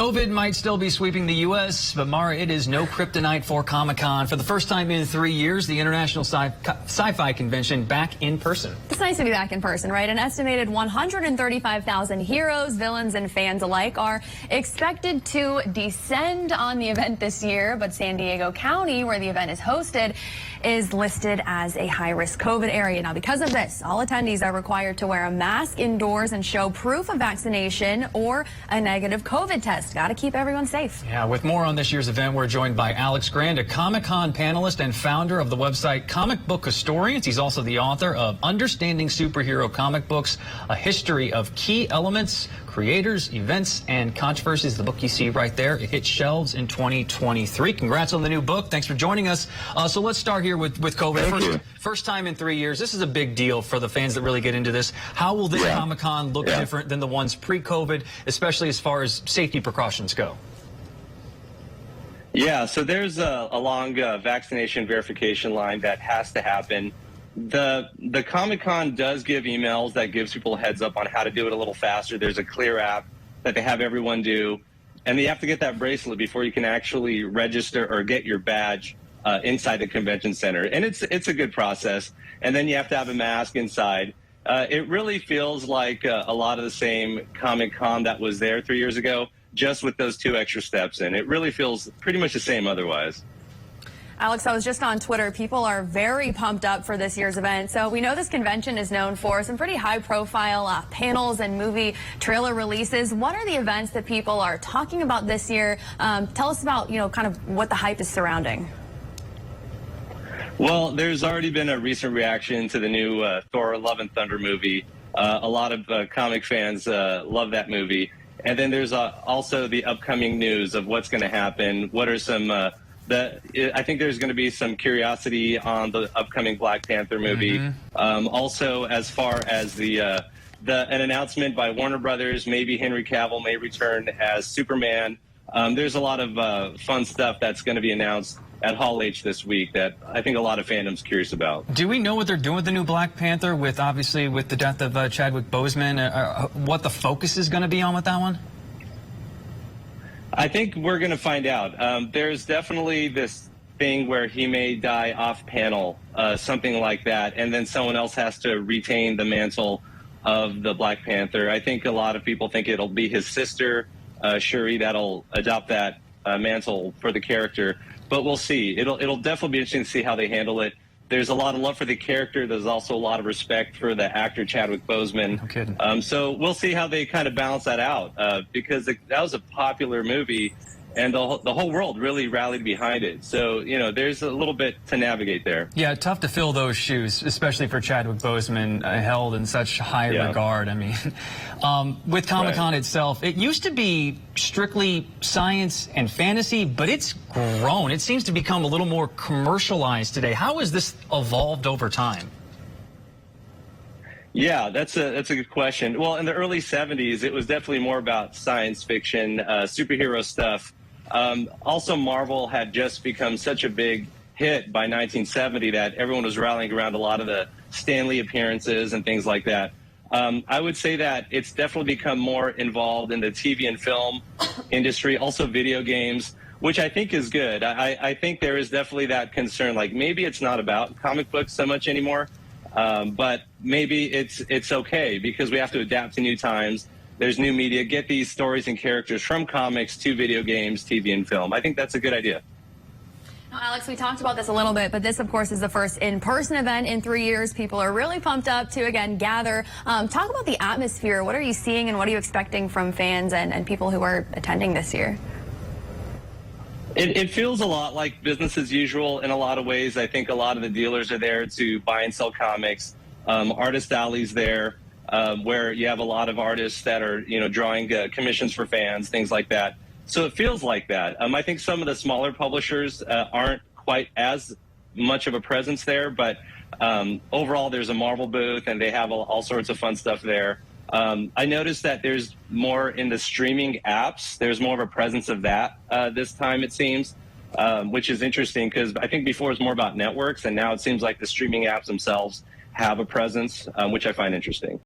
COVID might still be sweeping the U.S., but Mara, it is no kryptonite for Comic-Con. For the first time in 3 years, the International Sci-Fi Convention back in person. It's nice to be back in person, right? An estimated 135,000 heroes, villains, and fans alike are expected to descend on the event this year, but San Diego County, where the event is hosted, is listed as a high-risk COVID area. Now, because of this, all attendees are required to wear a mask indoors and show proof of vaccination or a negative COVID test. Got to keep everyone safe. Yeah, with more on this year's event, we're joined by Alex Grand, a Comic-Con panelist and founder of the website Comic Book Historians. He's also the author of Understanding Superhero Comic Books, A History of Key Elements, Creators, Events, and Controversies. The book you see right there, it hit shelves in 2023. Congrats on the new book. Thanks for joining us. So let's start here with COVID. First time in 3 years. This is a big deal for the fans that really get into this. How will this Comic-Con look different than the ones pre-COVID, especially as far as safety precautions go? Yeah, so there's a long vaccination verification line that has to happen. The Comic-Con does give emails that gives people a heads up on how to do it a little faster. There's a clear app that they have everyone do, and you have to get that bracelet before you can actually register or get your badge inside the convention center. And it's a good process. And then you have to have a mask inside. It really feels like a lot of the same Comic-Con that was there 3 years ago, just with those 2 extra steps in. It really feels pretty much the same otherwise. Alex, I was just on Twitter. People are very pumped up for this year's event. So we know this convention is known for some pretty high-profile panels and movie trailer releases. What are the events that people are talking about this year? Tell us about, kind of what the hype is surrounding. Well, there's already been a recent reaction to the new Thor: Love and Thunder movie. A lot of comic fans love that movie. And then there's also the upcoming news of what's going to happen. What are some... I think there's going to be some curiosity on the upcoming Black Panther movie. Also, as far as an announcement by Warner Brothers, maybe Henry Cavill may return as Superman. There's a lot of fun stuff that's going to be announced at Hall H this week that I think a lot of fandom's curious about. Do we know what they're doing with the new Black Panther, obviously with the death of Chadwick Boseman, what the focus is going to be on with that one? I think we're going to find out. There's definitely this thing where he may die off panel, something like that, and then someone else has to retain the mantle of the Black Panther. I think a lot of people think it'll be his sister, Shuri, that'll adopt that mantle for the character. But we'll see. It'll definitely be interesting to see how they handle it. There's a lot of love for the character. There's also a lot of respect for the actor Chadwick Boseman. No kidding. So we'll see how they kind of balance that out because that was a popular movie, and the whole world really rallied behind it. So, there's a little bit to navigate there. Yeah, tough to fill those shoes, especially for Chadwick Boseman, held in such high regard. I mean, with Comic-Con itself, it used to be strictly science and fantasy, but it's grown. It seems to become a little more commercialized today. How has this evolved over time? Yeah, that's a good question. Well, in the early 70s, it was definitely more about science fiction, superhero stuff. Also, Marvel had just become such a big hit by 1970 that everyone was rallying around a lot of the Stan Lee appearances and things like that. I would say that it's definitely become more involved in the TV and film industry, also video games, which I think is good. I think there is definitely that concern, like maybe it's not about comic books so much anymore. But maybe it's okay because we have to adapt to new times. There's new media. Get these stories and characters from comics to video games, TV, and film. I think that's a good idea. Now, Alex, we talked about this a little bit, but this, of course, is the first in-person event in 3 years. People are really pumped up to, again, gather. Talk about the atmosphere. What are you seeing and what are you expecting from fans and people who are attending this year? It feels a lot like business as usual in a lot of ways. I think a lot of the dealers are there to buy and sell comics. Artist Alley's there, where you have a lot of artists that are, drawing commissions for fans, things like that. So it feels like that. I think some of the smaller publishers aren't quite as much of a presence there, but overall there's a Marvel booth and they have all sorts of fun stuff there. I noticed that there's more in the streaming apps. There's more of a presence of that this time, it seems, which is interesting because I think before it was more about networks, and now it seems like the streaming apps themselves have a presence, which I find interesting.